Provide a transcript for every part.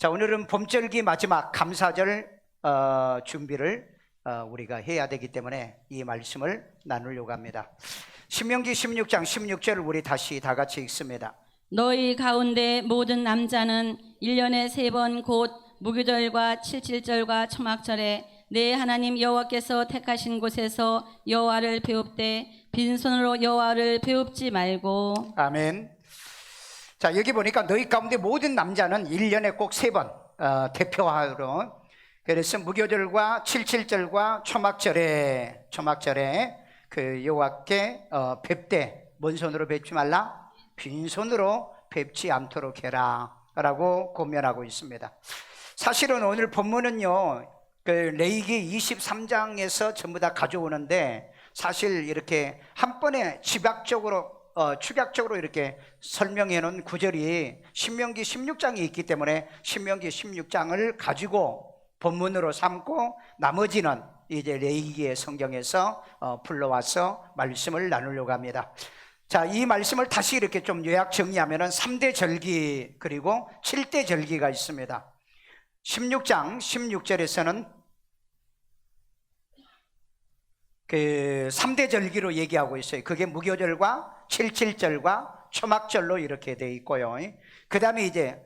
자, 오늘은 봄절기 마지막 감사절 준비를 우리가 해야 되기 때문에 이 말씀을 나누려고 합니다. 신명기 16장 16절을 우리 다시 다 같이 읽습니다. 너희 가운데 모든 남자는 1년에 3번 곧 무교절과 칠칠절과 초막절에 내 하나님 여호와께서 택하신 곳에서 여호와를 배웁되 빈손으로 여호와를 배웁지 말고. 아멘. 자, 여기 보니까 너희 가운데 모든 남자는 1년에 꼭 3번 대표하러, 그래서 무교절과 칠칠절과 초막절에 그 여호와께 뵙되 뭔 손으로 뵙지 말라? 빈손으로 뵙지 않도록 해라 라고 권면하고 있습니다. 사실은 오늘 본문은요, 그 레위기 23장에서 전부 다 가져오는데, 사실 이렇게 한 번에 축약적으로 이렇게 설명해 놓은 구절이 신명기 16장에 있기 때문에 신명기 16장을 가지고 본문으로 삼고 나머지는 이제 레위기의 성경에서 불러와서 말씀을 나누려고 합니다. 자, 이 말씀을 다시 이렇게 좀 요약 정리하면은 3대 절기 그리고 7대 절기가 있습니다. 16장 16절에서는 그 3대 절기로 얘기하고 있어요. 그게 무교절과 칠칠절과 초막절로 이렇게 돼 있고요. 그 다음에 이제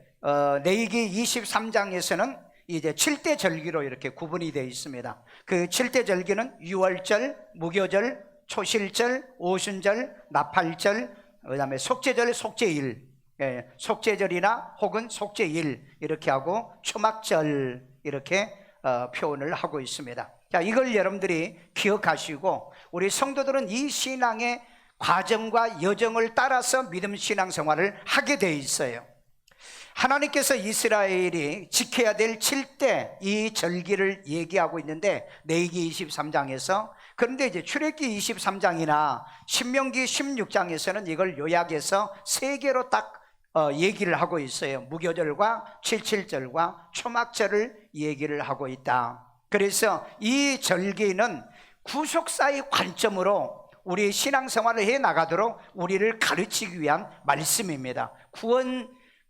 레위기 23장에서는 이제 7대 절기로 이렇게 구분이 되어 있습니다. 그 7대 절기는 유월절, 무교절, 초실절, 오순절, 나팔절, 그 다음에 속죄절, 속죄일, 속죄절이나 혹은 속죄일 이렇게 하고 초막절 이렇게 표현을 하고 있습니다. 자, 이걸 여러분들이 기억하시고, 우리 성도들은 이 신앙의 과정과 여정을 따라서 믿음 신앙 생활을 하게 돼 있어요. 하나님께서 이스라엘이 지켜야 될 7대 이 절기를 얘기하고 있는데 레위기 23장에서, 그런데 이제 출애굽기 23장이나 신명기 16장에서는 이걸 요약해서 3개로 딱 얘기를 하고 있어요. 무교절과 칠칠절과 초막절을 얘기를 하고 있다. 그래서 이 절기는 구속사의 관점으로 우리 신앙생활을 해 나가도록 우리를 가르치기 위한 말씀입니다.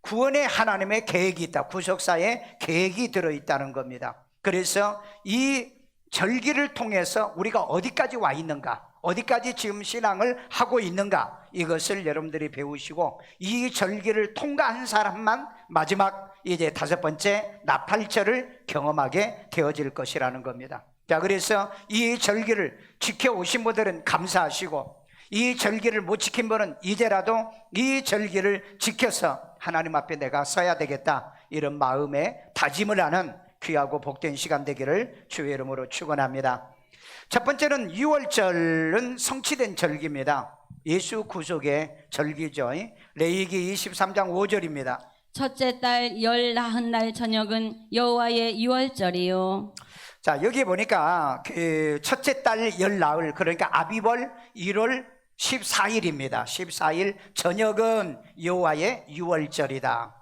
구원의 하나님의 계획이 있다. 구속사의 계획이 들어있다는 겁니다. 그래서 이 절기를 통해서 우리가 어디까지 와 있는가, 어디까지 지금 신앙을 하고 있는가, 이것을 여러분들이 배우시고, 이 절기를 통과한 사람만 마지막 이제 5번째 나팔절을 경험하게 되어질 것이라는 겁니다. 자, 그래서 이 절기를 지켜오신 분들은 감사하시고, 이 절기를 못 지킨 분은 이제라도 이 절기를 지켜서 하나님 앞에 내가 서야 되겠다, 이런 마음에 다짐을 하는 귀하고 복된 시간 되기를 주의 이름으로 축원합니다. 첫 번째는 6월절은 성취된 절기입니다. 예수 구속의 절기죠. 레위기 23장 5절입니다. 첫째 달 열 나흔 날 저녁은 여호와의 유월절이요. 자, 여기 보니까 그 첫째 달 열 나흘, 그러니까 아비벌 1월 14일입니다. 14일 저녁은 여호와의 유월절이다.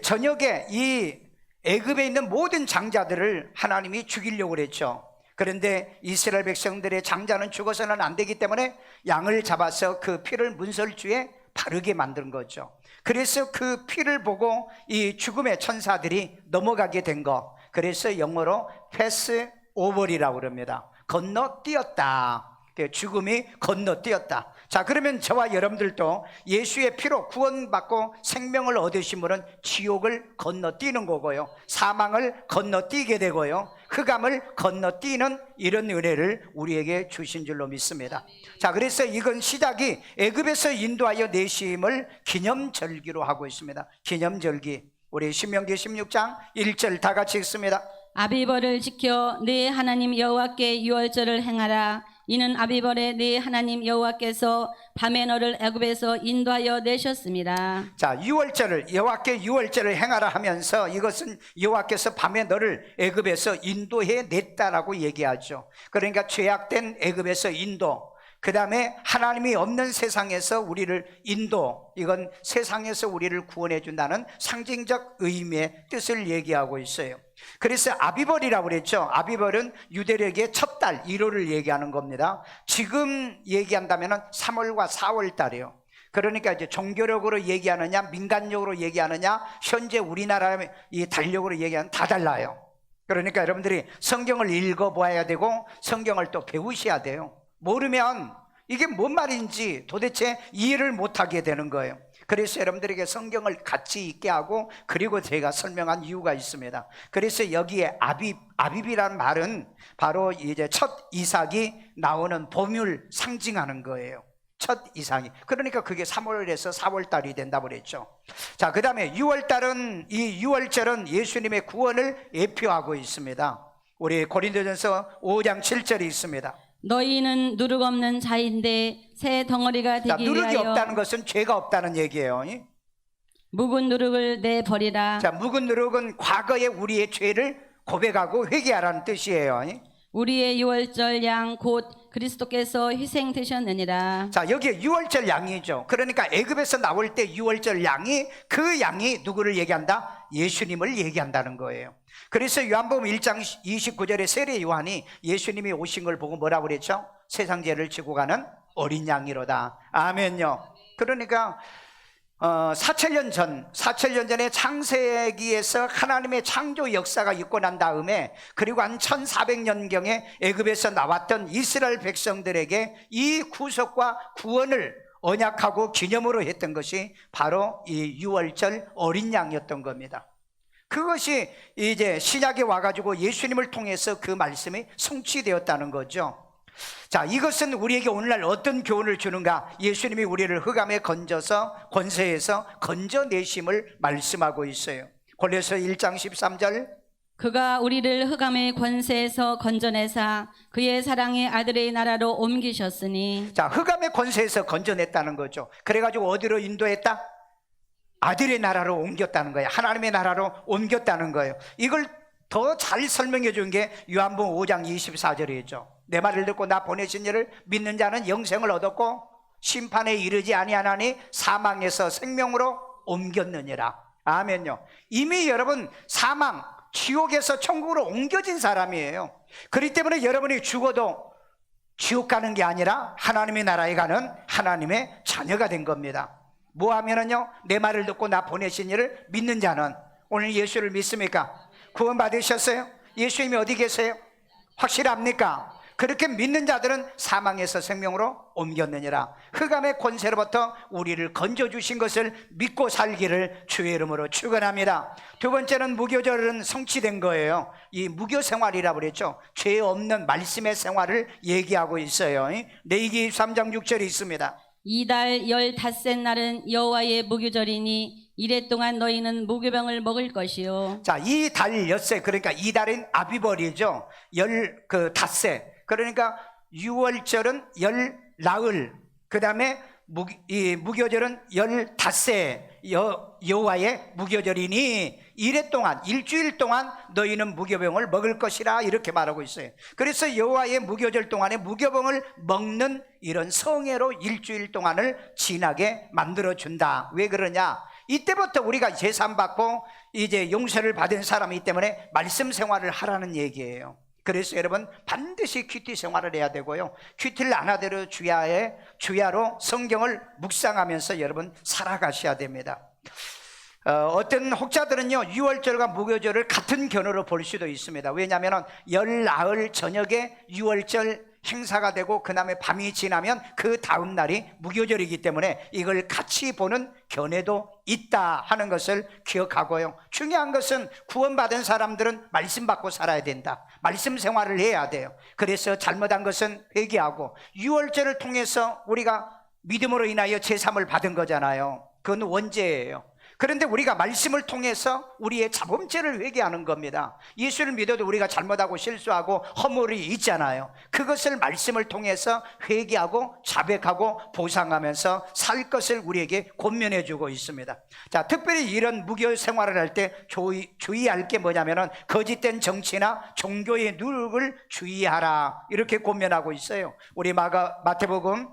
저녁에 이 애굽에 있는 모든 장자들을 하나님이 죽이려고 그랬죠. 그런데 이스라엘 백성들의 장자는 죽어서는 안 되기 때문에 양을 잡아서 그 피를 문설주에 바르게 만든 거죠. 그래서 그 피를 보고 이 죽음의 천사들이 넘어가게 된 거, 그래서 영어로 패스 오버리라고 그럽니다. 건너뛰었다. 죽음이 건너뛰었다. 자, 그러면 저와 여러분들도 예수의 피로 구원받고 생명을 얻으신 분은 지옥을 건너뛰는 거고요, 사망을 건너뛰게 되고요, 흑암을 건너뛰는 이런 은혜를 우리에게 주신 줄로 믿습니다. 자, 그래서 이건 시작이 애굽에서 인도하여 내심을 기념절기로 하고 있습니다. 기념절기. 우리 신명기 16장 1절 다 같이 읽습니다. 아비벌을 지켜 네 하나님 여호와께 유월절을 행하라. 이는 아비벌에 네 하나님 여호와께서 밤에 너를 애굽에서 인도하여 내셨습니다. 자, 유월절을 여호와께 유월절을 행하라 하면서 이것은 여호와께서 밤에 너를 애굽에서 인도해 냈다라고 얘기하죠. 그러니까 죄악된 애굽에서 인도, 그 다음에 하나님이 없는 세상에서 우리를 인도, 이건 세상에서 우리를 구원해 준다는 상징적 의미의 뜻을 얘기하고 있어요. 그래서 아비벌이라고 그랬죠. 아비벌은 유대력의 첫 달 1월을 얘기하는 겁니다. 지금 얘기한다면 3월과 4월 달이에요. 그러니까 이제 종교력으로 얘기하느냐, 민간력으로 얘기하느냐, 현재 우리나라의 이 달력으로 얘기하는 다 달라요. 그러니까 여러분들이 성경을 읽어보아야 되고 성경을 또 배우셔야 돼요. 모르면 이게 뭔 말인지 도대체 이해를 못하게 되는 거예요. 그래서 여러분들에게 성경을 같이 읽게 하고, 그리고 제가 설명한 이유가 있습니다. 그래서 여기에 아비비라는 말은 바로 이제 첫 이삭이 나오는 봄을 상징하는 거예요. 첫 이삭이. 그러니까 그게 3월에서 4월달이 된다고 그랬죠. 자, 그 다음에 6월달은, 이 6월절은 예수님의 구원을 예표하고 있습니다. 우리 고린도전서 5장 7절이 있습니다. 너희는 누룩 없는 자인데 새 덩어리가 자, 되기 누룩이 위하여 없다는 것은 죄가 없다는 얘기예요. 묵은 누룩을 내버리라. 자, 묵은 누룩은 과거의 우리의 죄를 고백하고 회개하라는 뜻이에요. 우리의 유월절 양 곧 그리스도께서 희생되셨느니라. 자, 여기에 유월절 양이죠. 그러니까 애굽에서 나올 때 유월절 양이, 그 양이 누구를 얘기한다? 예수님을 얘기한다는 거예요. 그래서 요한복음 1장 29절에 세례 요한이 예수님이 오신 걸 보고 뭐라고 그랬죠? 세상 죄를 지고 가는 어린 양이로다. 아멘요. 그러니까 4,000년 전에 창세기에서 하나님의 창조 역사가 있고 난 다음에, 그리고 한 1400년경에 애굽에서 나왔던 이스라엘 백성들에게 이 구속과 구원을 언약하고 기념으로 했던 것이 바로 이 유월절 어린 양이었던 겁니다. 그것이 이제 신약에 와가지고 예수님을 통해서 그 말씀이 성취되었다는 거죠. 자, 이것은 우리에게 오늘날 어떤 교훈을 주는가? 예수님이 우리를 흑암에 건져서, 권세에서 건져내심을 말씀하고 있어요. 골로새 1장 13절, 그가 우리를 흑암의 권세에서 건져내사 그의 사랑의 아들의 나라로 옮기셨으니. 자, 흑암의 권세에서 건져냈다는 거죠. 그래가지고 어디로 인도했다? 아들의 나라로 옮겼다는 거예요. 하나님의 나라로 옮겼다는 거예요. 이걸 더 잘 설명해 준 게 요한복음 5장 24절이죠. 내 말을 듣고 나 보내신 이를 믿는 자는 영생을 얻었고 심판에 이르지 아니하나니 사망에서 생명으로 옮겼느니라. 아멘요. 이미 여러분 사망, 지옥에서 천국으로 옮겨진 사람이에요. 그렇기 때문에 여러분이 죽어도 지옥 가는 게 아니라 하나님의 나라에 가는 하나님의 자녀가 된 겁니다. 뭐 하면은요, 내 말을 듣고 나 보내신 이를 믿는 자는, 오늘 예수를 믿습니까? 구원 받으셨어요? 예수님이 어디 계세요? 확실합니까? 그렇게 믿는 자들은 사망에서 생명으로 옮겼느니라. 흑암의 권세로부터 우리를 건져주신 것을 믿고 살기를 주의 이름으로 축원합니다. 두 번째는 무교절은 성취된 거예요. 이 무교 생활이라고 그랬죠. 죄 없는 말씀의 생활을 얘기하고 있어요. 레위기 3장 6절이 있습니다. 이달 15셋 날은 여호와의 무교절이니 이래 동안 너희는 무교병을 먹을 것이요. 자, 이 달 엿새, 그러니까 이 달은 아비벌이죠. 닷새. 그러니까 6월절은 나흘, 그 다음에 이 무교절은 15새, 여호와의 무교절이니 이래 동안, 일주일 동안 너희는 무교병을 먹을 것이라, 이렇게 말하고 있어요. 그래서 여호와의 무교절 동안에 무교병을 먹는 이런 성애로 일주일 동안을 지나게 만들어준다. 왜 그러냐? 이때부터 우리가 제산받고 이제 용서를 받은 사람이기 때문에 말씀 생활을 하라는 얘기예요. 그래서 여러분 반드시 큐티 생활을 해야 되고요, 큐티를 안 하더라도 주야로 성경을 묵상하면서 여러분 살아가셔야 됩니다. 어떤 혹자들은요 6월절과 무교절을 같은 견해로 볼 수도 있습니다. 왜냐하면 열나흘 저녁에 6월절 행사가 되고 그 다음에 밤이 지나면 그 다음 날이 무교절이기 때문에 이걸 같이 보는 견해도 있다 하는 것을 기억하고요, 중요한 것은 구원받은 사람들은 말씀 받고 살아야 된다. 말씀 생활을 해야 돼요. 그래서 잘못한 것은 회개하고, 6월절을 통해서 우리가 믿음으로 인하여 제삼을 받은 거잖아요. 그건 원죄예요. 그런데 우리가 말씀을 통해서 우리의 자범죄를 회개하는 겁니다. 예수를 믿어도 우리가 잘못하고 실수하고 허물이 있잖아요. 그것을 말씀을 통해서 회개하고 자백하고 보상하면서 살 것을 우리에게 권면해 주고 있습니다. 자, 특별히 이런 무교 생활을 할 때 주의할 게 뭐냐면은 거짓된 정치나 종교의 누룩을 주의하라, 이렇게 권면하고 있어요. 우리 마가복음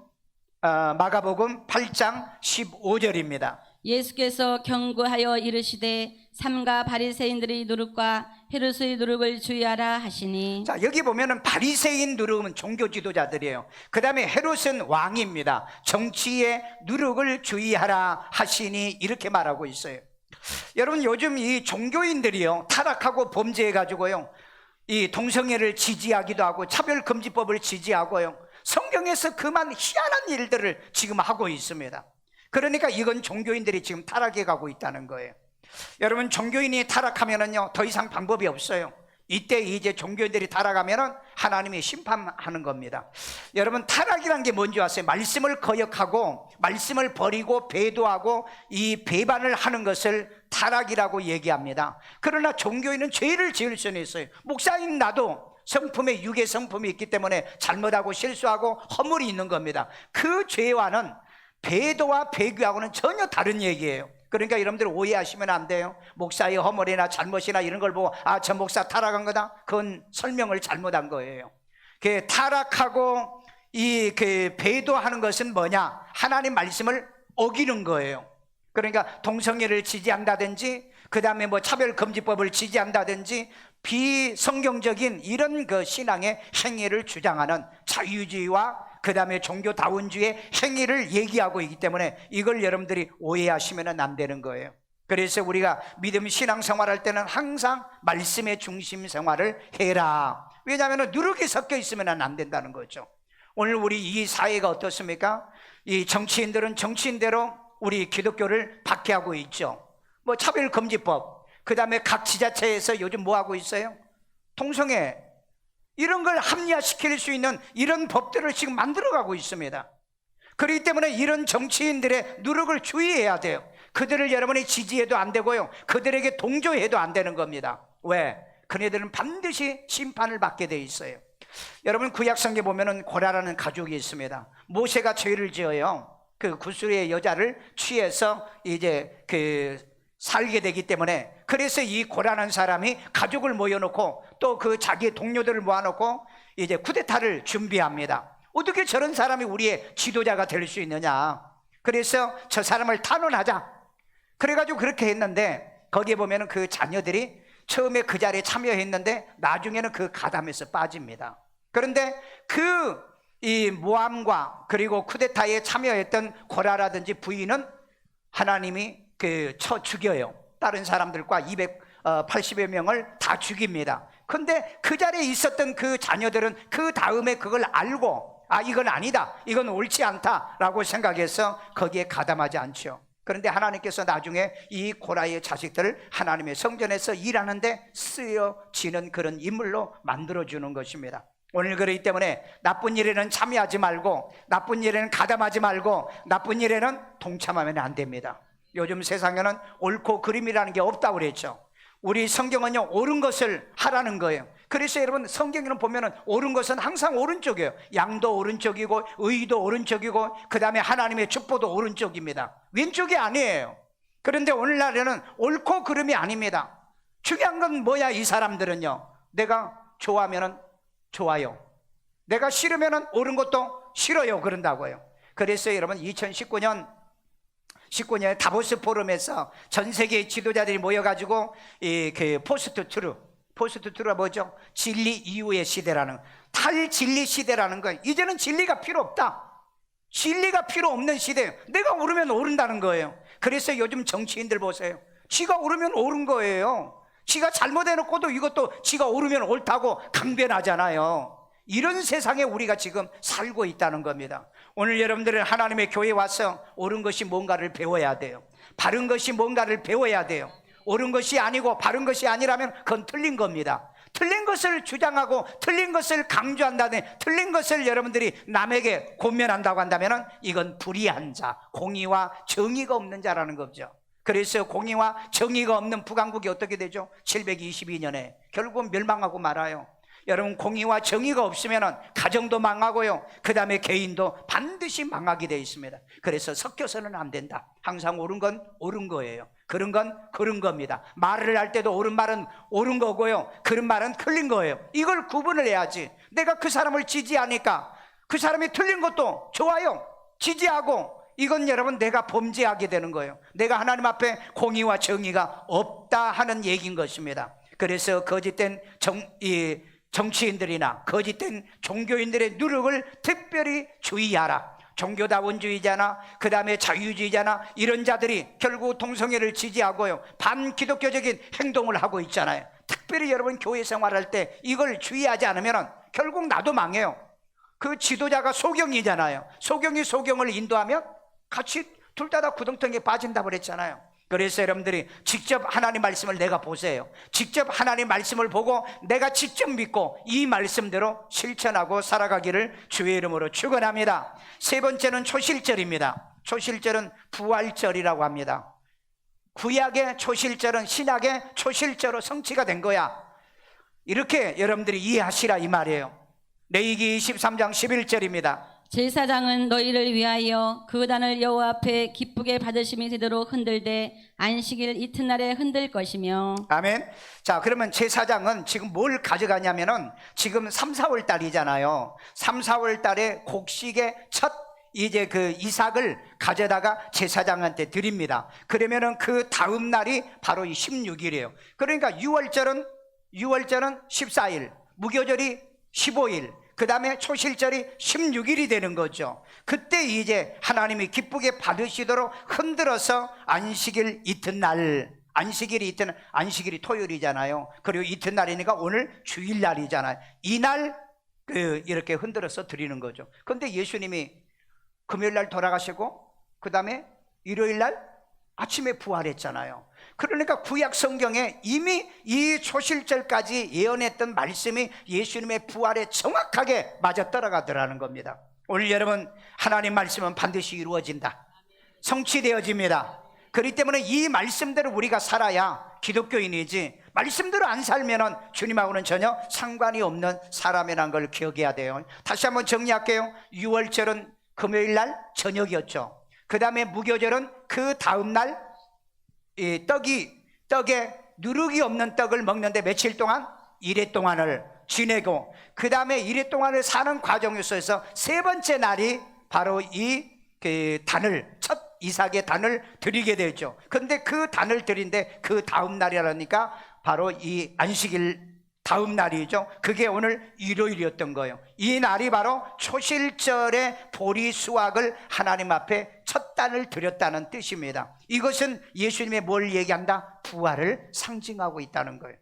8장 15절입니다. 예수께서 경고하여 이르시되 삼가 바리새인들의 누룩과 헤롯의 누룩을 주의하라 하시니. 자, 여기 보면은 바리새인 누룩은 종교 지도자들이에요. 그 다음에 헤롯은 왕입니다. 정치의 누룩을 주의하라 하시니 이렇게 말하고 있어요. 여러분, 요즘 이 종교인들이요, 타락하고 범죄해가지고요, 이 동성애를 지지하기도 하고 차별금지법을 지지하고요, 성경에서 그만 희한한 일들을 지금 하고 있습니다. 그러니까 이건 종교인들이 지금 타락해 가고 있다는 거예요. 여러분, 종교인이 타락하면은요, 더 이상 방법이 없어요. 이때 이제 종교인들이 타락하면은 하나님이 심판하는 겁니다. 여러분, 타락이란 게 뭔지 아세요? 말씀을 거역하고 말씀을 버리고 배도하고 이 배반을 하는 것을 타락이라고 얘기합니다. 그러나 종교인은 죄를 지을 수는 있어요. 목사인 나도 성품에 육의 성품이 있기 때문에 잘못하고 실수하고 허물이 있는 겁니다. 그 죄와는, 배도와 배교하고는 전혀 다른 얘기예요. 그러니까 여러분들 오해하시면 안 돼요. 목사의 허물이나 잘못이나 이런 걸 보고 저 목사 타락한 거다, 그건 설명을 잘못한 거예요. 그 타락하고 그 배도하는 것은 뭐냐? 하나님 말씀을 어기는 거예요. 그러니까 동성애를 지지한다든지, 그 다음에 뭐 차별금지법을 지지한다든지, 비성경적인 이런 그 신앙의 행위를 주장하는 자유주의와 그 다음에 종교다운주의 행위를 얘기하고 있기 때문에 이걸 여러분들이 오해하시면 안 되는 거예요. 그래서 우리가 믿음 신앙생활할 때는 항상 말씀의 중심 생활을 해라. 왜냐하면 누룩이 섞여 있으면 안 된다는 거죠. 오늘 우리 이 사회가 어떻습니까? 이 정치인들은 정치인대로 우리 기독교를 박해하고 있죠. 뭐 차별금지법, 그 다음에 각 지자체에서 요즘 뭐 하고 있어요? 동성애, 이런 걸 합리화시킬 수 있는 이런 법들을 지금 만들어가고 있습니다. 그렇기 때문에 이런 정치인들의 누룩을 주의해야 돼요. 그들을 여러분이 지지해도 안 되고요, 그들에게 동조해도 안 되는 겁니다. 왜? 그네들은 반드시 심판을 받게 돼 있어요. 여러분, 구약성경에 보면은 고라라는 가족이 있습니다. 모세가 죄를 지어요. 그 구스의 여자를 취해서 이제 살게 되기 때문에, 그래서 이 고라는 사람이 가족을 모여놓고 또 그 자기 동료들을 모아놓고 이제 쿠데타를 준비합니다. 어떻게 저런 사람이 우리의 지도자가 될 수 있느냐? 그래서 저 사람을 탄원하자. 그래가지고 그렇게 했는데, 거기에 보면은 그 자녀들이 처음에 그 자리에 참여했는데 나중에는 그 가담에서 빠집니다. 그런데 이 모함과 그리고 쿠데타에 참여했던 고라라든지 부인은 하나님이 쳐 죽여요. 다른 사람들과 280여 명을 다 죽입니다. 근데 그 자리에 있었던 그 자녀들은 그 다음에 그걸 알고 이건 아니다, 이건 옳지 않다라고 생각해서 거기에 가담하지 않죠. 그런데 하나님께서 나중에 이 고라의 자식들을 하나님의 성전에서 일하는데 쓰여지는 그런 인물로 만들어주는 것입니다. 오늘 그렇기 때문에 나쁜 일에는 참여하지 말고, 나쁜 일에는 가담하지 말고, 나쁜 일에는 동참하면 안 됩니다. 요즘 세상에는 옳고 그름이라는 게 없다고 그랬죠. 우리 성경은요, 옳은 것을 하라는 거예요. 그래서 여러분, 성경에는 보면은 옳은 것은 항상 오른쪽이에요. 양도 오른쪽이고 의도 오른쪽이고 그 다음에 하나님의 축복도 오른쪽입니다. 왼쪽이 아니에요. 그런데 오늘날에는 옳고 그름이 아닙니다. 중요한 건 뭐야? 이 사람들은요, 내가 좋아하면은 좋아요, 내가 싫으면은 옳은 것도 싫어요, 그런다고요. 그래서 여러분, 2019년에 다보스 포럼에서 전 세계 지도자들이 모여가지고 포스트 트루가 뭐죠? 진리 이후의 시대라는, 탈진리 시대라는 거예요. 이제는 진리가 필요 없다, 진리가 필요 없는 시대예요. 내가 옳으면 옳은다는 거예요. 그래서 요즘 정치인들 보세요. 지가 옳으면 옳은 거예요. 지가 잘못해놓고도 이것도 지가 옳으면 옳다고 강변하잖아요. 이런 세상에 우리가 지금 살고 있다는 겁니다. 오늘 여러분들은 하나님의 교회에 와서 옳은 것이 뭔가를 배워야 돼요. 바른 것이 뭔가를 배워야 돼요. 옳은 것이 아니고 바른 것이 아니라면 그건 틀린 겁니다. 틀린 것을 주장하고 틀린 것을 강조한다든지 틀린 것을 여러분들이 남에게 권면한다고 한다면 이건 불의한 자, 공의와 정의가 없는 자라는 거죠. 그래서 공의와 정의가 없는 북왕국이 어떻게 되죠? 722년에 결국은 멸망하고 말아요. 여러분, 공의와 정의가 없으면 가정도 망하고요, 그 다음에 개인도 반드시 망하게 되어 있습니다. 그래서 섞여서는 안 된다. 항상 옳은 건 옳은 거예요, 그런 건 그런 겁니다. 말을 할 때도 옳은 말은 옳은 거고요, 그런 말은 틀린 거예요. 이걸 구분을 해야지. 내가 그 사람을 지지하니까 그 사람이 틀린 것도 좋아요, 지지하고, 이건 여러분 내가 범죄하게 되는 거예요. 내가 하나님 앞에 공의와 정의가 없다 하는 얘기인 것입니다. 그래서 거짓된 정치인들이나 거짓된 종교인들의 누룩을 특별히 주의하라. 종교다원주의자나 그 다음에 자유주의자나 이런 자들이 결국 동성애를 지지하고요, 반기독교적인 행동을 하고 있잖아요. 특별히 여러분 교회 생활할 때 이걸 주의하지 않으면 결국 나도 망해요. 그 지도자가 소경이잖아요. 소경이 소경을 인도하면 같이 둘 다 구덩텅이에 빠진다고 그랬잖아요. 그래서 여러분들이 직접 하나님 말씀을 내가 보세요. 직접 하나님 말씀을 보고 내가 직접 믿고 이 말씀대로 실천하고 살아가기를 주의 이름으로 축원합니다. 세 번째는 초실절입니다. 초실절은 부활절이라고 합니다. 구약의 초실절은 신약의 초실절로 성취가 된 거야. 이렇게 여러분들이 이해하시라 이 말이에요. 레위기 23장 11절입니다. 제사장은 너희를 위하여 그 단을 여호와 앞에 기쁘게 받으심이 되도록 흔들되 안식일 이튿날에 흔들 것이며. 아멘. 자, 그러면 제사장은 지금 뭘 가져가냐면은 지금 3, 4월 달이잖아요. 3, 4월 달에 곡식의 첫 이제 그 이삭을 가져다가 제사장한테 드립니다. 그러면은 그 다음 날이 바로 이 16일이에요. 그러니까 유월절은 14일, 무교절이 15일, 그 다음에 초실절이 16일이 되는 거죠. 그때 이제 하나님이 기쁘게 받으시도록 흔들어서 안식일 이튿날, 안식일이 토요일이잖아요. 그리고 이튿날이니까 오늘 주일날이잖아요. 이날 이렇게 흔들어서 드리는 거죠. 그런데 예수님이 금요일날 돌아가시고 그 다음에 일요일날 아침에 부활했잖아요. 그러니까 구약 성경에 이미 이 초실절까지 예언했던 말씀이 예수님의 부활에 정확하게 맞아 떨어가더라는 겁니다. 오늘 여러분, 하나님 말씀은 반드시 이루어진다, 성취되어집니다. 그렇기 때문에 이 말씀대로 우리가 살아야 기독교인이지, 말씀대로 안 살면 주님하고는 전혀 상관이 없는 사람이라는 걸 기억해야 돼요. 다시 한번 정리할게요. 유월절은 금요일날 저녁이었죠. 그 다음에 무교절은 그 다음날 이 떡에 누룩이 없는 떡을 먹는데 며칠 동안? 1회 동안을 지내고, 그 다음에 1회 동안을 사는 과정 속에서 세 번째 날이 바로 첫 이삭의 단을 드리게 되죠. 그런데 그 단을 드린데 그 다음 날이라니까 바로 이 안식일 다음 날이죠. 그게 오늘 일요일이었던 거예요. 이 날이 바로 초실절의 보리 수확을 하나님 앞에 첫 단을 드렸다는 뜻입니다. 이것은 예수님의 뭘 얘기한다? 부활을 상징하고 있다는 거예요.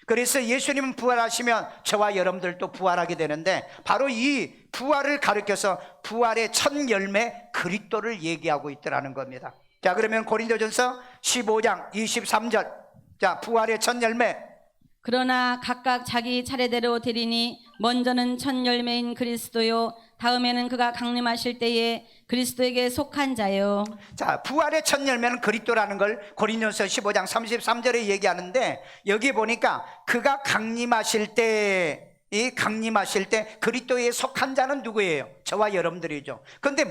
그래서 예수님은 부활하시면 저와 여러분들도 부활하게 되는데, 바로 이 부활을 가리켜서 부활의 첫 열매 그리스도를 얘기하고 있더라는 겁니다. 자, 그러면 고린도전서 15장 23절, 자, 부활의 첫 열매. 그러나 각각 자기 차례대로 드리니 먼저는 첫 열매인 그리스도요, 다음에는 그가 강림하실 때에 그리스도에게 속한 자요. 자, 부활의 첫 열매는 그리스도라는 걸 고린도전서 15장 33절에 얘기하는데, 여기 보니까 그가 강림하실 때 그리스도에 속한 자는 누구예요? 저와 여러분들이죠. 그런데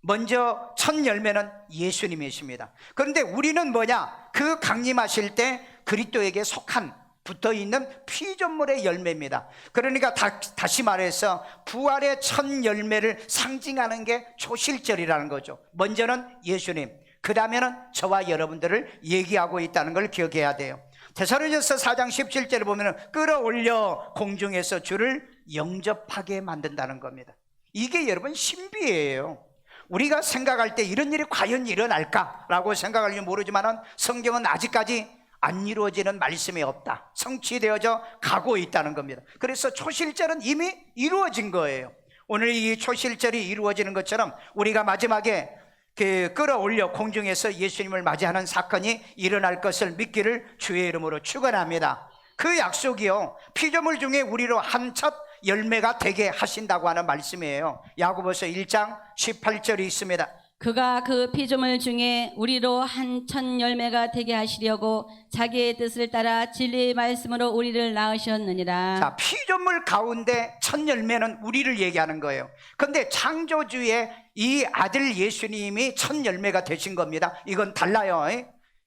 먼저 첫 열매는 예수님이십니다. 그런데 우리는 뭐냐? 그 강림하실 때 그리스도에게 속한, 붙어있는 피조물의 열매입니다. 그러니까 다시 말해서 부활의 첫 열매를 상징하는 게 초실절이라는 거죠. 먼저는 예수님, 그 다음에는 저와 여러분들을 얘기하고 있다는 걸 기억해야 돼요. 데살로니가서 4장 17절에 보면 끌어올려 공중에서 주를 영접하게 만든다는 겁니다. 이게 여러분 신비예요. 우리가 생각할 때 이런 일이 과연 일어날까라고 생각할지 모르지만 성경은 아직까지 안 이루어지는 말씀이 없다, 성취되어져 가고 있다는 겁니다. 그래서 초실절은 이미 이루어진 거예요. 오늘 이 초실절이 이루어지는 것처럼 우리가 마지막에 끌어올려 공중에서 예수님을 맞이하는 사건이 일어날 것을 믿기를 주의 이름으로 축원합니다. 그 약속이요, 피조물 중에 우리로 한 첫 열매가 되게 하신다고 하는 말씀이에요. 야고보서 1장 18절이 있습니다. 그가 그 피조물 중에 우리로 한 첫 열매가 되게 하시려고 자기의 뜻을 따라 진리의 말씀으로 우리를 낳으셨느니라. 자, 피조물 가운데 첫 열매는 우리를 얘기하는 거예요. 그런데 창조주의 이 아들 예수님이 첫 열매가 되신 겁니다. 이건 달라요.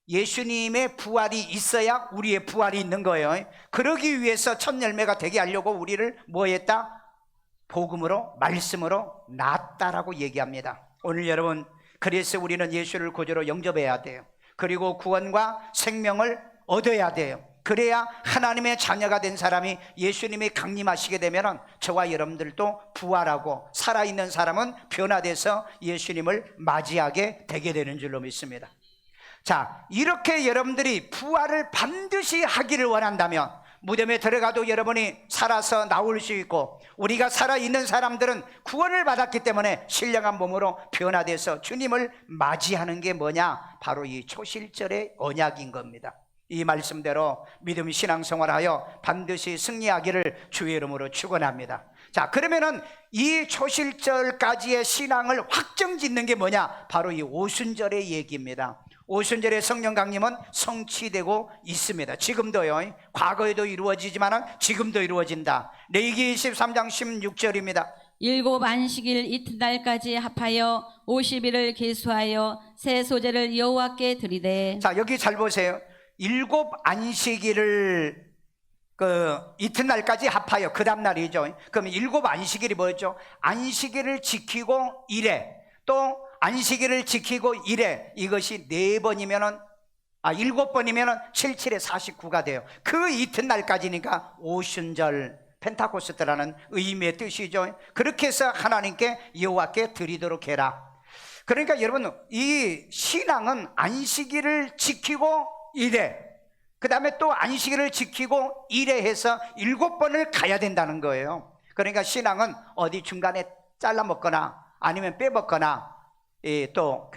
예수님의 부활이 있어야 우리의 부활이 있는 거예요. 그러기 위해서 첫 열매가 되게 하려고 우리를 뭐 했다? 복음으로, 말씀으로 낳았다라고 얘기합니다. 오늘 여러분, 그래서 우리는 예수를 구주로 영접해야 돼요. 그리고 구원과 생명을 얻어야 돼요. 그래야 하나님의 자녀가 된 사람이 예수님이 강림하시게 되면 저와 여러분들도 부활하고 살아있는 사람은 변화돼서 예수님을 맞이하게 되게 되는 줄로 믿습니다. 자, 이렇게 여러분들이 부활을 반드시 하기를 원한다면 무덤에 들어가도 여러분이 살아서 나올 수 있고, 우리가 살아있는 사람들은 구원을 받았기 때문에 신령한 몸으로 변화돼서 주님을 맞이하는 게 뭐냐? 바로 이 초실절의 언약인 겁니다. 이 말씀대로 믿음 신앙생활하여 반드시 승리하기를 주의 이름으로 축원합니다. 자, 그러면은 이 초실절까지의 신앙을 확정짓는 게 뭐냐? 바로 이 오순절의 얘기입니다. 오순절의 성령 강림은 성취되고 있습니다. 지금도요. 과거에도 이루어지지만 지금도 이루어진다. 레위기 23장 16절입니다. 일곱 안식일 이튿날까지 합하여 50일을 계수하여 새 소재를 여호와께 드리되. 자, 여기 잘 보세요. 일곱 안식일을 이튿날까지 합하여, 그 다음 날이죠. 그러면 일곱 안식일이 뭐였죠? 안식일을 지키고 일해, 또 안식일을 지키고 일해. 이것이 4번이면은, 7번이면은 77에 49가 돼요. 그 이튿날까지니까 오순절, 펜타코스트라는 의미의 뜻이죠. 그렇게 해서 하나님께 여호와께 드리도록 해라. 그러니까 여러분, 이 신앙은 안식일을 지키고 일해, 그 다음에 또 안식일을 지키고 일해 해서 7번을 가야 된다는 거예요. 그러니까 신앙은 어디 중간에 잘라 먹거나 아니면 빼먹거나 또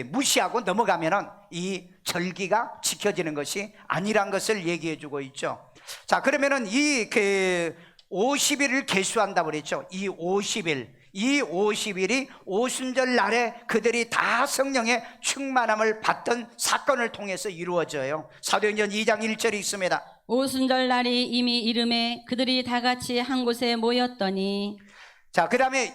무시하고 넘어가면은 이 절기가 지켜지는 것이 아니란 것을 얘기해 주고 있죠. 자, 그러면은 이 50일을 계수한다고 그랬죠. 이 50일이 오순절 날에 그들이 다 성령의 충만함을 받던 사건을 통해서 이루어져요. 사도행전 2장 1절이 있습니다. 오순절 날이 이미 이름에 그들이 다 같이 한 곳에 모였더니. 자, 그 다음에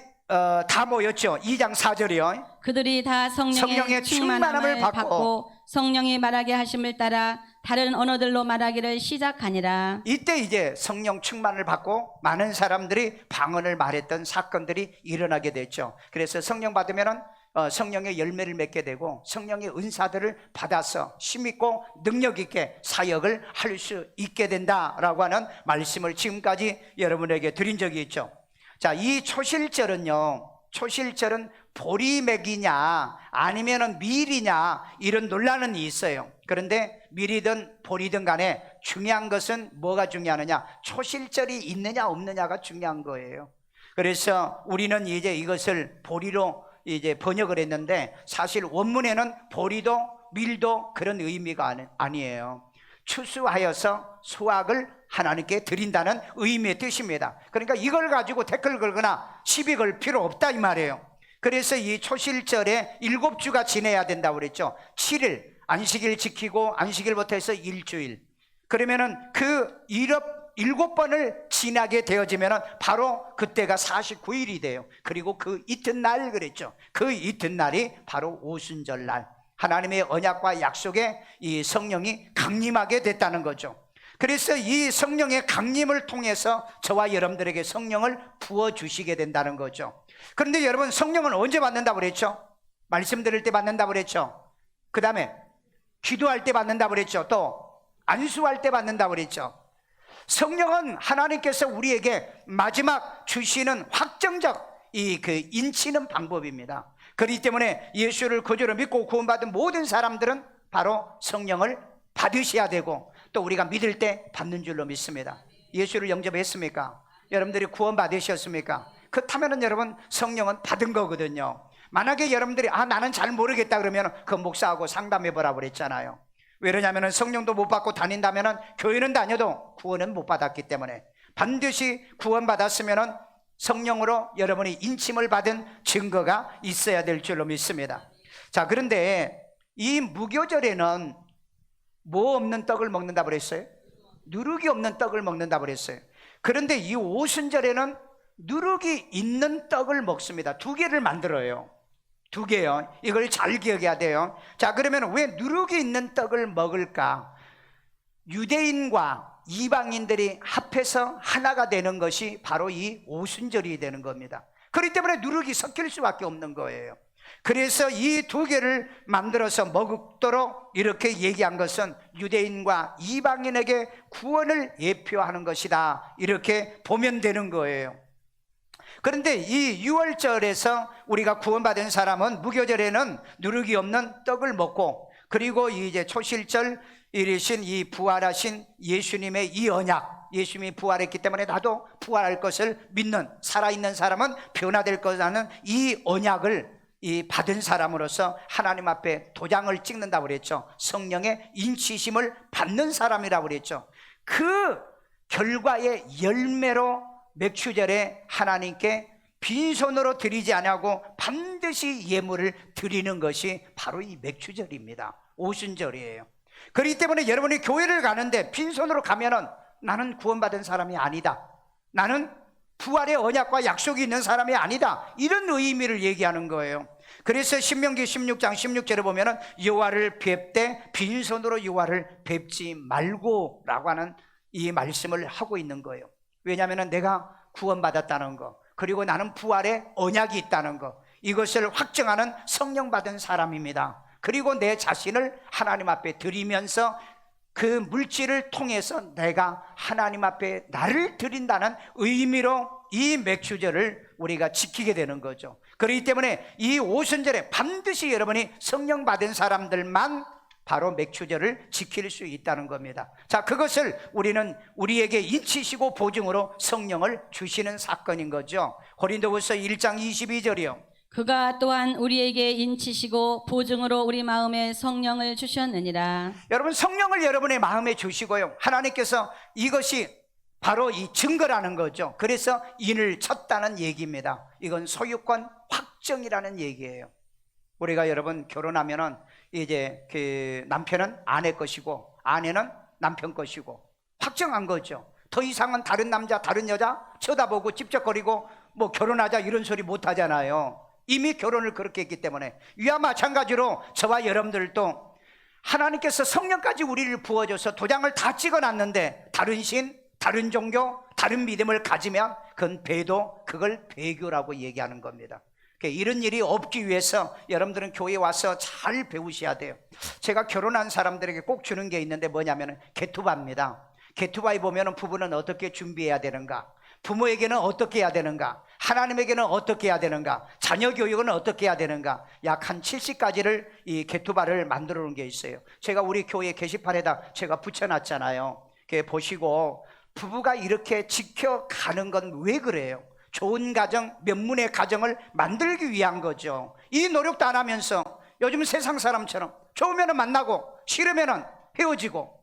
다 모였죠. 2장 4절이요. 그들이 다 성령의 충만함을 받고 성령이 말하게 하심을 따라 다른 언어들로 말하기를 시작하니라. 이때 이제 성령 충만을 받고 많은 사람들이 방언을 말했던 사건들이 일어나게 됐죠. 그래서 성령 받으면은 성령의 열매를 맺게 되고 성령의 은사들을 받아서 힘있고 능력 있게 사역을 할 수 있게 된다라고 하는 말씀을 지금까지 여러분에게 드린 적이 있죠. 자, 이 초실절은 보리맥이냐 아니면은 밀이냐 이런 논란은 있어요. 그런데 밀이든 보리든 간에 중요한 것은 뭐가 중요하느냐? 초실절이 있느냐 없느냐가 중요한 거예요. 그래서 우리는 이제 이것을 보리로 이제 번역을 했는데 사실 원문에는 보리도 밀도 그런 의미가 아니에요. 추수하여서 수확을 하나님께 드린다는 의미의 뜻입니다. 그러니까 이걸 가지고 댓글 걸거나 시비 걸 필요 없다 이 말이에요. 그래서 이 초실절에 7주가 지내야 된다고 그랬죠. 7일 안식일 지키고 안식일부터 해서 일주일, 그러면은 그 7번을 지나게 되어지면은 바로 그때가 49일이 돼요. 그리고 그 이튿날 그랬죠. 그 이튿날이 바로 오순절날, 하나님의 언약과 약속에 이 성령이 강림하게 됐다는 거죠. 그래서 이 성령의 강림을 통해서 저와 여러분들에게 성령을 부어주시게 된다는 거죠. 그런데 여러분, 성령은 언제 받는다고 그랬죠? 말씀 들을 때 받는다고 그랬죠. 그 다음에 기도할 때 받는다고 그랬죠. 또 안수할 때 받는다고 그랬죠. 성령은 하나님께서 우리에게 마지막 주시는 확정적 인치는 방법입니다. 그렇기 때문에 예수를 구주로 믿고 구원받은 모든 사람들은 바로 성령을 받으셔야 되고, 또 우리가 믿을 때 받는 줄로 믿습니다. 예수를 영접했습니까? 여러분들이 구원 받으셨습니까? 그렇다면 여러분, 성령은 받은 거거든요. 만약에 여러분들이 나는 잘 모르겠다 그러면 그 목사하고 상담해 보라고 그랬잖아요. 왜냐하면 성령도 못 받고 다닌다면 교회는 다녀도 구원은 못 받았기 때문에 반드시 구원 받았으면 성령으로 여러분이 인침을 받은 증거가 있어야 될 줄로 믿습니다. 자, 그런데 이 무교절에는 뭐 없는 떡을 먹는다고 그랬어요? 누룩이 없는 떡을 먹는다고 그랬어요. 그런데 이 오순절에는 누룩이 있는 떡을 먹습니다. 2개를 만들어요. 2개요. 이걸 잘 기억해야 돼요. 자, 그러면 왜 누룩이 있는 떡을 먹을까? 유대인과 이방인들이 합해서 하나가 되는 것이 바로 이 오순절이 되는 겁니다. 그렇기 때문에 누룩이 섞일 수밖에 없는 거예요. 그래서 이 두 개를 만들어서 먹도록 이렇게 얘기한 것은 유대인과 이방인에게 구원을 예표하는 것이다, 이렇게 보면 되는 거예요. 그런데 이 유월절에서 우리가 구원받은 사람은 무교절에는 누룩이 없는 떡을 먹고, 그리고 이제 초실절 이르신 이 부활하신 예수님의 이 언약, 예수님이 부활했기 때문에 나도 부활할 것을 믿는 살아있는 사람은 변화될 것이라는 이 언약을 이 받은 사람으로서 하나님 앞에 도장을 찍는다고 그랬죠. 성령의 인치심을 받는 사람이라고 그랬죠. 그 결과의 열매로 맥추절에 하나님께 빈손으로 드리지 아니하고 반드시 예물을 드리는 것이 바로 이 맥추절입니다. 오순절이에요. 그렇기 때문에 여러분이 교회를 가는데 빈손으로 가면은 나는 구원받은 사람이 아니다, 나는 부활의 언약과 약속이 있는 사람이 아니다, 이런 의미를 얘기하는 거예요. 그래서 신명기 16장 16절에 보면은 여호와를 뵙되 빈손으로 여호와를 뵙지 말고 라고 하는 이 말씀을 하고 있는 거예요. 왜냐하면 내가 구원받았다는 거, 그리고 나는 부활의 언약이 있다는 거, 이것을 확증하는 성령 받은 사람입니다. 그리고 내 자신을 하나님 앞에 드리면서 그 물질을 통해서 내가 하나님 앞에 나를 드린다는 의미로 이 맥추절을 우리가 지키게 되는 거죠. 그렇기 때문에 이 오순절에 반드시 여러분이 성령 받은 사람들만 바로 맥추절을 지킬 수 있다는 겁니다. 자, 그것을 우리는 우리에게 인치시고 보증으로 성령을 주시는 사건인 거죠. 고린도후서 1장 22절이요. 그가 또한 우리에게 인치시고 보증으로 우리 마음에 성령을 주셨느니라. 여러분, 성령을 여러분의 마음에 주시고요, 하나님께서 이것이 바로 이 증거라는 거죠. 그래서 인을 쳤다는 얘기입니다. 이건 소유권 확정이라는 얘기예요. 우리가 여러분 결혼하면은 이제 그 남편은 아내 것이고 아내는 남편 것이고 확정한 거죠. 더 이상은 다른 남자 다른 여자 쳐다보고 찝쩍거리고 뭐 결혼하자 이런 소리 못 하잖아요. 이미 결혼을 그렇게 했기 때문에. 이와 마찬가지로 저와 여러분들도 하나님께서 성령까지 우리를 부어줘서 도장을 다 찍어놨는데 다른 신, 다른 종교, 다른 믿음을 가지면 그건 배도, 그걸 배교라고 얘기하는 겁니다. 이런 일이 없기 위해서 여러분들은 교회에 와서 잘 배우셔야 돼요. 제가 결혼한 사람들에게 꼭 주는 게 있는데 뭐냐면 개투바입니다. 개투바에 보면 부부는 어떻게 준비해야 되는가, 부모에게는 어떻게 해야 되는가, 하나님에게는 어떻게 해야 되는가, 자녀 교육은 어떻게 해야 되는가, 약 한 70가지를 이 개투바를 만들어 놓은 게 있어요. 제가 우리 교회 게시판에다 제가 붙여놨잖아요. 보시고 부부가 이렇게 지켜가는 건 왜 그래요? 좋은 가정, 명문의 가정을 만들기 위한 거죠. 이 노력도 안 하면서 요즘 세상 사람처럼 좋으면 만나고 싫으면 헤어지고.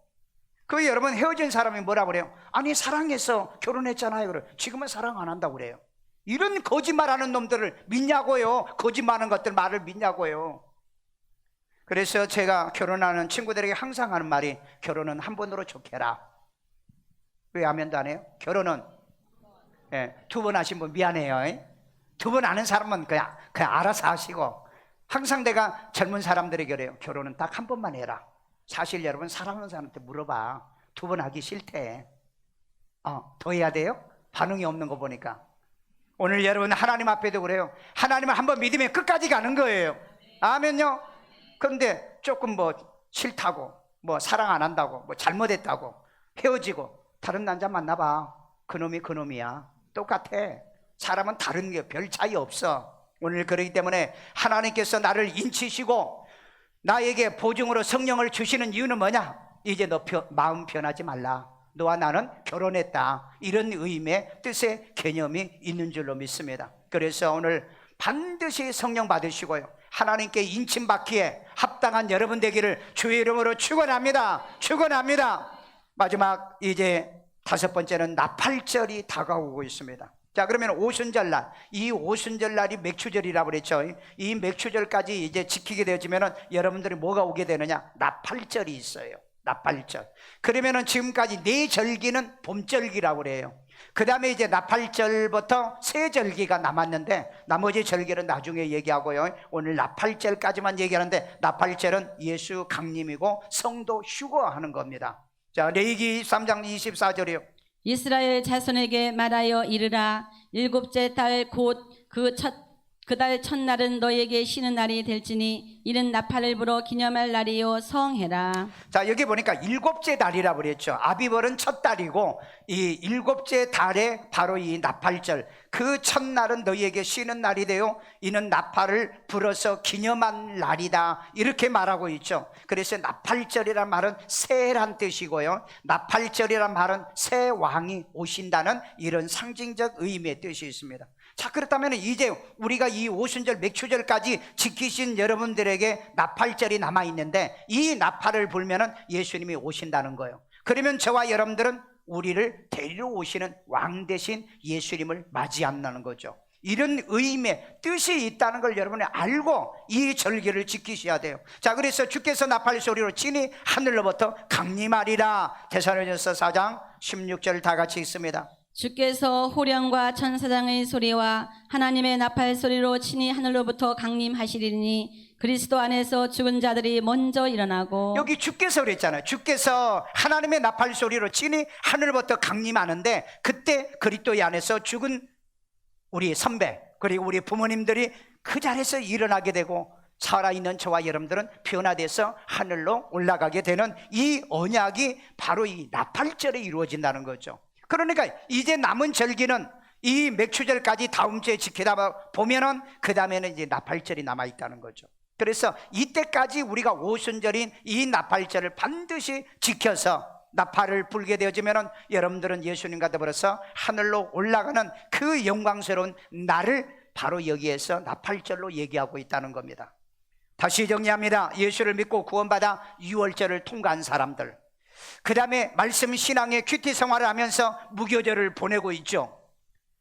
그 여러분, 헤어진 사람이 뭐라 그래요? 아니 사랑해서 결혼했잖아요. 그래. 지금은 사랑 안 한다고 그래요. 이런 거짓말하는 놈들을 믿냐고요. 거짓말하는 것들 말을 믿냐고요. 그래서 제가 결혼하는 친구들에게 항상 하는 말이, 결혼은 한 번으로 좋게 해라. 왜 아멘도 안 해요? 결혼은 두 번 하신 분 미안해요. 두 번 아는 사람은 그냥 알아서 하시고. 항상 내가 젊은 사람들에게 그래요. 결혼은 딱 한 번만 해라. 사실 여러분, 사랑하는 사람한테 물어봐. 두 번 하기 싫대. 더 해야 돼요? 반응이 없는 거 보니까. 오늘 여러분 하나님 앞에도 그래요. 하나님을 한번 믿으면 끝까지 가는 거예요. 아멘요. 그런데 조금 뭐 싫다고, 뭐 사랑 안 한다고, 뭐 잘못했다고 헤어지고 다른 남자 만나봐. 그놈이 그놈이야. 똑같아. 사람은 다른 게 별 차이 없어. 오늘 그러기 때문에 하나님께서 나를 인치시고 나에게 보증으로 성령을 주시는 이유는 뭐냐? 이제 너 마음 변하지 말라. 너와 나는 결혼했다. 이런 의미의 뜻의 개념이 있는 줄로 믿습니다. 그래서 오늘 반드시 성령 받으시고요, 하나님께 인침받기에 합당한 여러분 되기를 주의 이름으로 축원합니다. 축원합니다. 마지막 이제 다섯 번째는 나팔절이 다가오고 있습니다. 자, 그러면 오순절날, 이 오순절날이 맥추절이라고 그랬죠. 이 맥추절까지 이제 지키게 되어지면 여러분들이 뭐가 오게 되느냐? 나팔절이 있어요. 나팔절. 그러면은 지금까지 네 절기는 봄절기라고 그래요. 그 다음에 이제 나팔절부터 세 절기가 남았는데 나머지 절기는 나중에 얘기하고요. 오늘 나팔절까지만 얘기하는데, 나팔절은 예수 강림이고 성도 휴거하는 겁니다. 자, 레위기 3장 24절이요. 이스라엘 자손에게 말하여 이르라. 일곱째 달 곧 그 달 첫날은 너에게 쉬는 날이 될지니 이는 나팔을 불어 기념할 날이요 성해라. 자, 여기 보니까 일곱째 달이라고 그랬죠. 아비벌은 첫 달이고 이 일곱째 달에 바로 이 나팔절, 그 첫날은 너희에게 쉬는 날이 되어 이는 나팔을 불어서 기념한 날이다, 이렇게 말하고 있죠. 그래서 나팔절이란 말은 새해란 뜻이고요, 나팔절이란 말은 새 왕이 오신다는 이런 상징적 의미의 뜻이 있습니다. 자, 그렇다면 이제 우리가 이 오순절 맥추절까지 지키신 여러분들에게 나팔절이 남아있는데 이 나팔을 불면은 예수님이 오신다는 거예요. 그러면 저와 여러분들은 우리를 데리러 오시는 왕 대신 예수님을 맞이한다는 거죠. 이런 의미의 뜻이 있다는 걸 여러분이 알고 이 절기를 지키셔야 돼요. 자, 그래서 주께서 나팔 소리로 친히 하늘로부터 강림하리라. 데살로니가서 4장 16절 다 같이 읽습니다. 주께서 호령과 천사장의 소리와 하나님의 나팔 소리로 친히 하늘로부터 강림하시리니 그리스도 안에서 죽은 자들이 먼저 일어나고. 여기 주께서 그랬잖아요. 주께서 하나님의 나팔 소리로 친히 하늘부터 강림하는데 그때 그리스도 안에서 죽은 우리 선배 그리고 우리 부모님들이 그 자리에서 일어나게 되고 살아있는 저와 여러분들은 변화돼서 하늘로 올라가게 되는 이 언약이 바로 이 나팔절에 이루어진다는 거죠. 그러니까 이제 남은 절기는 이 맥추절까지 다음 주에 지키다 보면은 그 다음에는 이제 나팔절이 남아있다는 거죠. 그래서 이때까지 우리가 오순절인 이 나팔절을 반드시 지켜서 나팔을 불게 되어지면은 여러분들은 예수님과 더불어서 하늘로 올라가는 그 영광스러운 날을 바로 여기에서 나팔절로 얘기하고 있다는 겁니다. 다시 정리합니다. 예수를 믿고 구원받아 유월절을 통과한 사람들, 그 다음에 말씀 신앙의 큐티 생활을 하면서 무교절을 보내고 있죠.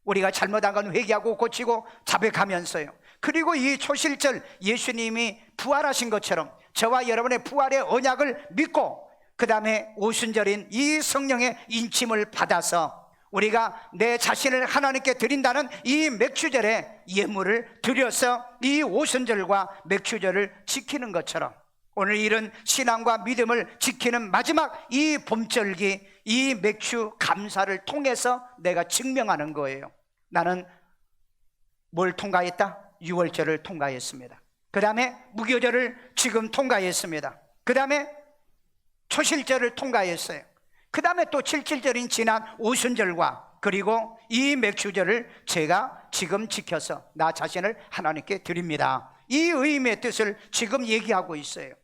우리가 잘못한 건 회개하고 고치고 자백하면서요. 그리고 이 초실절 예수님이 부활하신 것처럼 저와 여러분의 부활의 언약을 믿고 그 다음에 오순절인 이 성령의 인침을 받아서 우리가 내 자신을 하나님께 드린다는 이 맥추절에 예물을 드려서 이 오순절과 맥추절을 지키는 것처럼 오늘 이런 신앙과 믿음을 지키는 마지막 이 봄절기, 이 맥추 감사를 통해서 내가 증명하는 거예요. 나는 뭘 통과했다? 유월절을 통과했습니다. 그 다음에 무교절을 지금 통과했습니다. 그 다음에 초실절을 통과했어요. 그 다음에 또 칠칠절인 지난 오순절과 그리고 이 맥추절을 제가 지금 지켜서 나 자신을 하나님께 드립니다. 이 의미의 뜻을 지금 얘기하고 있어요.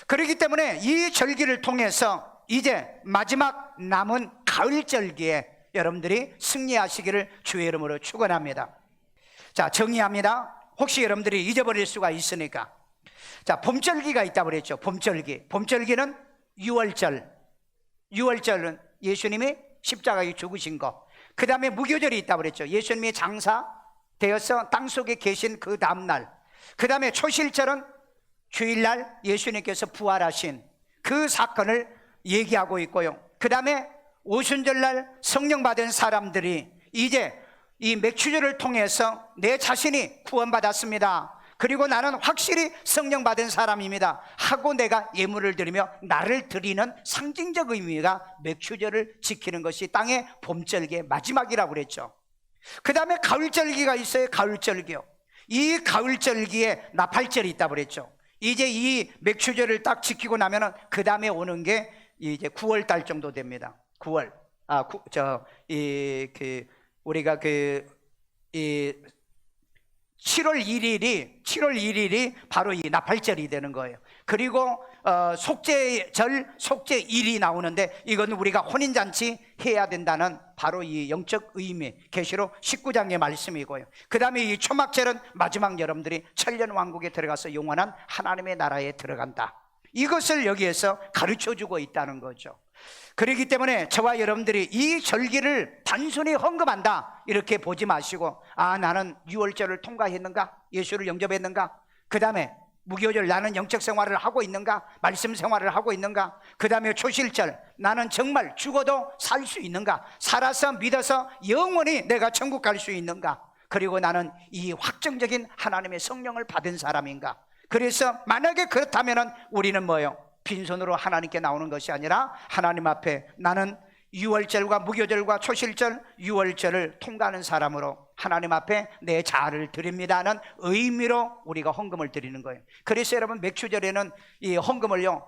그렇기 때문에 이 절기를 통해서 이제 마지막 남은 가을절기에 여러분들이 승리하시기를 주의 이름으로 축원합니다. 자, 정리합니다. 혹시 여러분들이 잊어버릴 수가 있으니까. 자, 봄절기가 있다고 그랬죠. 봄절기는 유월절은 예수님이 십자가에 죽으신 거. 그 다음에 무교절이 있다고 그랬죠. 예수님이 장사되어서 땅속에 계신 그 다음날. 그 다음에 초실절은 주일날 예수님께서 부활하신 그 사건을 얘기하고 있고요. 그 다음에 오순절날 성령 받은 사람들이 이제 이 맥추절을 통해서 내 자신이 구원받았습니다, 그리고 나는 확실히 성령 받은 사람입니다 하고 내가 예물을 드리며 나를 드리는 상징적 의미가 맥추절을 지키는 것이 땅의 봄절기의 마지막이라고 그랬죠. 그 다음에 가을절기가 있어요. 가을절기요. 이 가을절기에 나팔절이 있다고 그랬죠. 이제 이 맥추절을 딱 지키고 나면은 그 다음에 오는 게 이제 9월 달 정도 됩니다. 9월. 우리가 7월 1일이 바로 이 나팔절이 되는 거예요. 그리고 속죄절, 속죄일이 나오는데 이건 우리가 혼인잔치 해야 된다는 바로 이 영적 의미, 계시록 19장의 말씀이고요. 그 다음에 이 초막절은 마지막 여러분들이 천년왕국에 들어가서 영원한 하나님의 나라에 들어간다, 이것을 여기에서 가르쳐주고 있다는 거죠. 그렇기 때문에 저와 여러분들이 이 절기를 단순히 헌금한다 이렇게 보지 마시고, 나는 유월절을 통과했는가, 예수를 영접했는가, 그 다음에 무교절 나는 영적 생활을 하고 있는가, 말씀 생활을 하고 있는가, 그 다음에 초실절 나는 정말 죽어도 살 수 있는가, 살아서 믿어서 영원히 내가 천국 갈 수 있는가, 그리고 나는 이 확정적인 하나님의 성령을 받은 사람인가. 그래서 만약에 그렇다면 우리는 뭐예요? 빈손으로 하나님께 나오는 것이 아니라 하나님 앞에 나는 유월절과 무교절과 초실절, 유월절을 통과하는 사람으로 하나님 앞에 내 자아를 드립니다는 의미로 우리가 헌금을 드리는 거예요. 그래서 여러분 맥주절에는 이 헌금을요,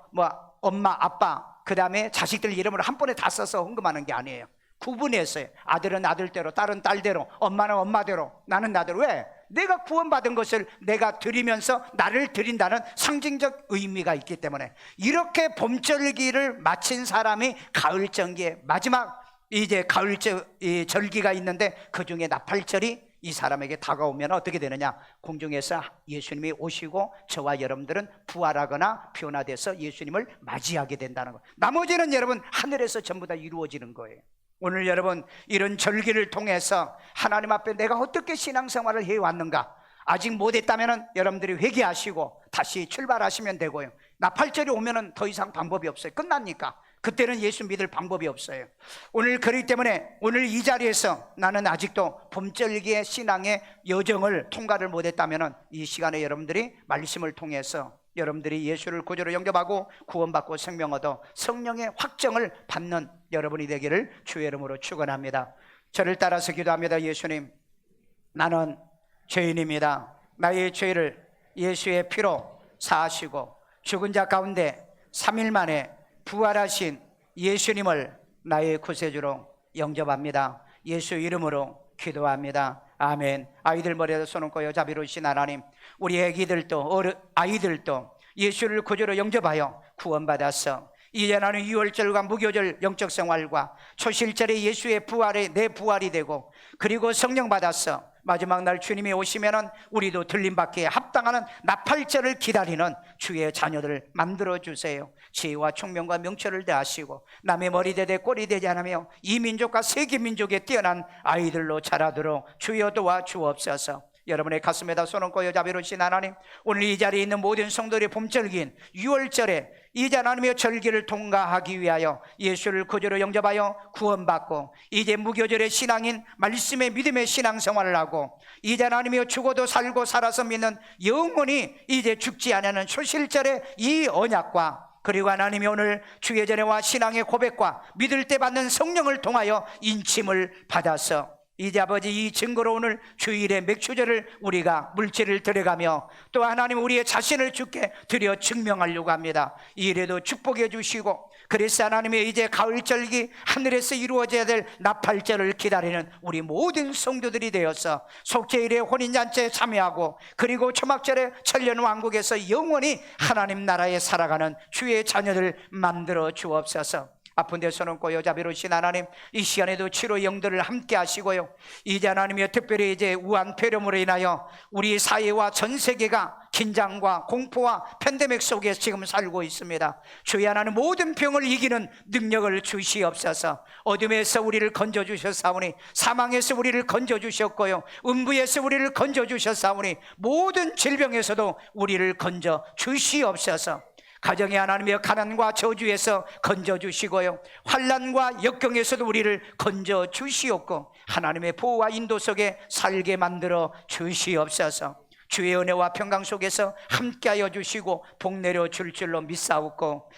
엄마, 아빠, 그 다음에 자식들 이름으로 한 번에 다 써서 헌금하는 게 아니에요. 구분했어요. 아들은 아들대로, 딸은 딸대로, 엄마는 엄마대로, 나는 나대로. 왜? 내가 구원받은 것을 내가 드리면서 나를 드린다는 상징적 의미가 있기 때문에, 이렇게 봄절기를 마친 사람이 가을절기에 마지막 이제 절기가 있는데, 그 중에 나팔절이 이 사람에게 다가오면 어떻게 되느냐? 공중에서 예수님이 오시고 저와 여러분들은 부활하거나 변화돼서 예수님을 맞이하게 된다는 거. 나머지는 여러분 하늘에서 전부 다 이루어지는 거예요. 오늘 여러분 이런 절기를 통해서 하나님 앞에 내가 어떻게 신앙생활을 해왔는가, 아직 못했다면 여러분들이 회개하시고 다시 출발하시면 되고요. 나팔절이 오면 더 이상 방법이 없어요. 끝나니까 그때는 예수 믿을 방법이 없어요. 오늘 그렇기 때문에 오늘 이 자리에서 나는 아직도 봄절기의 신앙의 여정을 통과를 못했다면 이 시간에 여러분들이 말씀을 통해서 여러분들이 예수를 구주로 영접하고 구원받고 생명 얻어 성령의 확정을 받는 여러분이 되기를 주의 이름으로 축원합니다. 저를 따라서 기도합니다. 예수님, 나는 죄인입니다. 나의 죄를 예수의 피로 사하시고 죽은 자 가운데 3일 만에 부활하신 예수님을 나의 구세주로 영접합니다. 예수 이름으로 기도합니다. 아멘. 아이들 머리에다 손 얹고 자비로우신 하나님, 우리 아기들도 아이들도 예수를 구주로 영접하여 구원받았어. 이제 나는 유월절과 무교절 영적 생활과 초실절에 예수의 부활에 내 부활이 되고, 그리고 성령 받았어. 마지막 날 주님이 오시면은 우리도 들림받기에 합당하는 나팔절을 기다리는 주의 자녀들 만들어 주세요. 지혜와 총명과 명철을 다하시고 남의 머리 되되 꼴이 되지 않으며 이 민족과 세계 민족에 뛰어난 아이들로 자라도록 주여 도와 주옵소서. 여러분의 가슴에다 손 얹고 자비로우신 하나님, 오늘 이 자리에 있는 모든 성도들의 봄절기인 유월절에 이제 하나님의 절기를 통과하기 위하여 예수를 구주로 영접하여 구원받고, 이제 무교절의 신앙인 말씀의 믿음의 신앙생활을 하고, 이제 하나님의 죽어도 살고 살아서 믿는 영원히 이제 죽지 않는 초실절의 이 언약과, 그리고 하나님이 오늘 주의 전에와 신앙의 고백과 믿을 때 받는 성령을 통하여 인침을 받아서 이제 아버지 이 증거로 오늘 주일의 맥주절을 우리가 물질을 드려가며 또 하나님 우리의 자신을 주께 드려 증명하려고 합니다. 이래도 축복해 주시고, 그래서 하나님의 이제 가을절기 하늘에서 이루어져야 될 나팔절을 기다리는 우리 모든 성도들이 되어서 속죄일의 혼인잔치에 참여하고, 그리고 초막절에 천년왕국에서 영원히 하나님 나라에 살아가는 주의 자녀들 만들어 주옵소서. 아픈 데 손 얹고 자비로우신 하나님, 이 시간에도 치료 영들을 함께 하시고요, 이제 하나님이 특별히 이제 우한 폐렴으로 인하여 우리 사회와 전 세계가 긴장과 공포와 팬데믹 속에 지금 살고 있습니다. 주의 하나님, 모든 병을 이기는 능력을 주시옵소서. 어둠에서 우리를 건져주셨사오니, 사망에서 우리를 건져주셨고요, 음부에서 우리를 건져주셨사오니, 모든 질병에서도 우리를 건져 주시옵소서. 가정의 하나님의 가난과 저주에서 건져주시고요, 환난과 역경에서도 우리를 건져주시옵고, 하나님의 보호와 인도 속에 살게 만들어 주시옵소서. 주의 은혜와 평강 속에서 함께하여 주시고 복 내려 줄 줄로 믿사옵고,